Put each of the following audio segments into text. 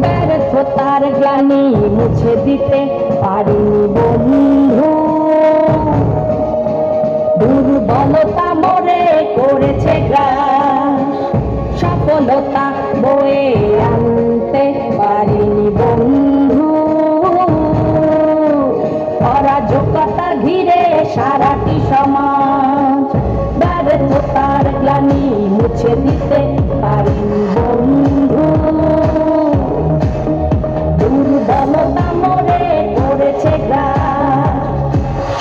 ব্যর্থতার গ্লানি মুছে দিতে পারিনি বন্ধু, দুর্বলতা মোরে করেছে গ্রাস, সফলতা বয়ে আনতে পারিনি বন্ধু, অরাজকতা ঘিরে সারাটি সমাজ, ব্যর্থতার গ্লানি মুছে দিতে পারিনি বন্ধু, দুর্বলতা মোরে করেছে গ্রাস,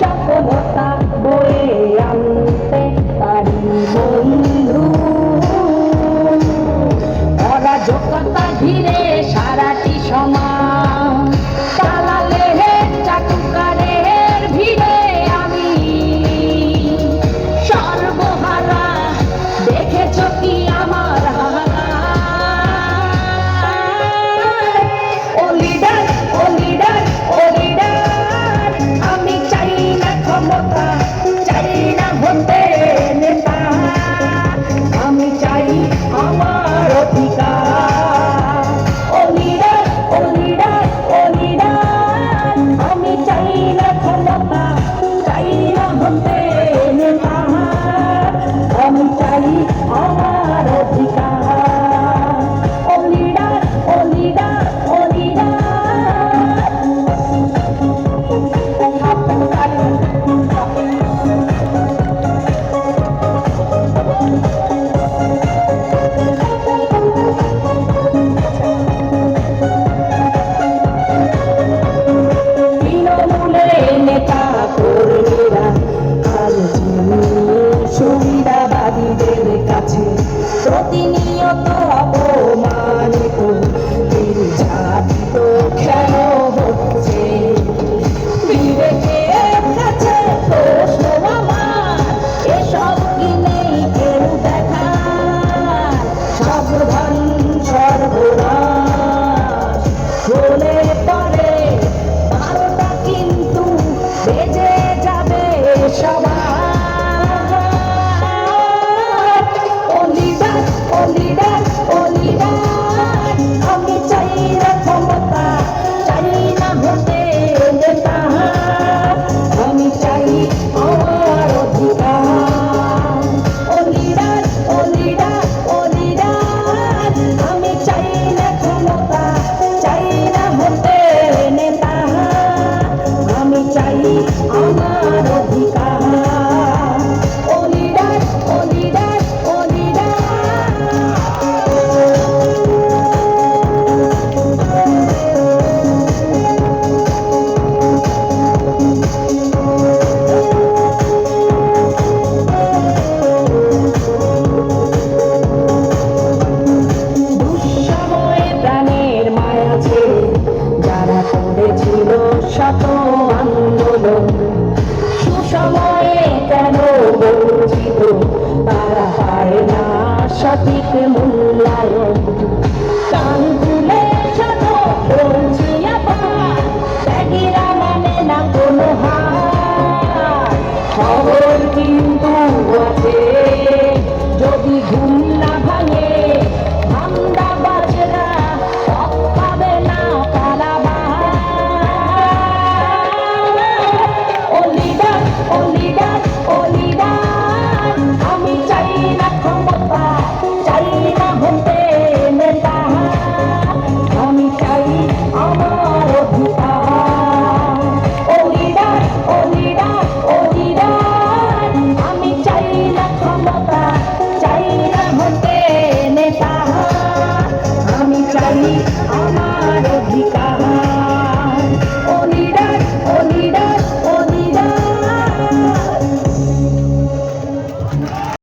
সফলতা বয়ে আনতে পারিনি বন্ধু, অরাজকতা ঘিরে সারাটি সমাজ, দালালে চাটুকারের ভিড়ে আমি সর্বহারা, দেখেছ কি আমার হাহাকার। ও লিডার, ও লিডার, ও লিডার, আমি চাই না ক্ষমতা, চাই না হতে নেতা, আমি চাই আমার অধিকার। ও লিডার, ও লিডার, ও লিডার, আমি চাই না ক্ষমতা, চাই না হতে নেতা, আমি চাই আমার অধিকার। ও লিডার, ও লিডার, ও লিডার। তৃণমূলে নেতা কর্মীরা আজ সুবিধাবাদীদের কাছে প্রতিনিয়ত অপমানিত, নির্যাতিত কেন হচ্ছে? বিবেকের কাছে প্রশ্ন আমার, এসব কি নেই কেউ দেখার? সাবধান সর্বনাশ হলে পরে 12টা কিন্তু বেজে যাবে সবার। ও লিডার, ও লিডার, ও লিডার, আমি চাই না ক্ষমতা, চাই না হতে নেতা, আমি চাই আমার অধিকার। ও লিডার, ও লিডার, ও লিডার, আমি চাই না ক্ষমতা, চাই না হতে নেতা, আমি চাই আমার অধিকার। ও লিডার, ও লিডার, ও লিডার। দুঃসময়ে প্রাণের মায়া ছেড়ে যারা করেছিল শত আন্দোলন, সুসময়ে কেন বঞ্চিত তারা পায় না সঠিক মূল্যায়ন। কান খুলে শোনো বলছি আবার, ত্যাগীরা মানে না কোনো হার, খবর কিন্তু আছে যদি ঘুম না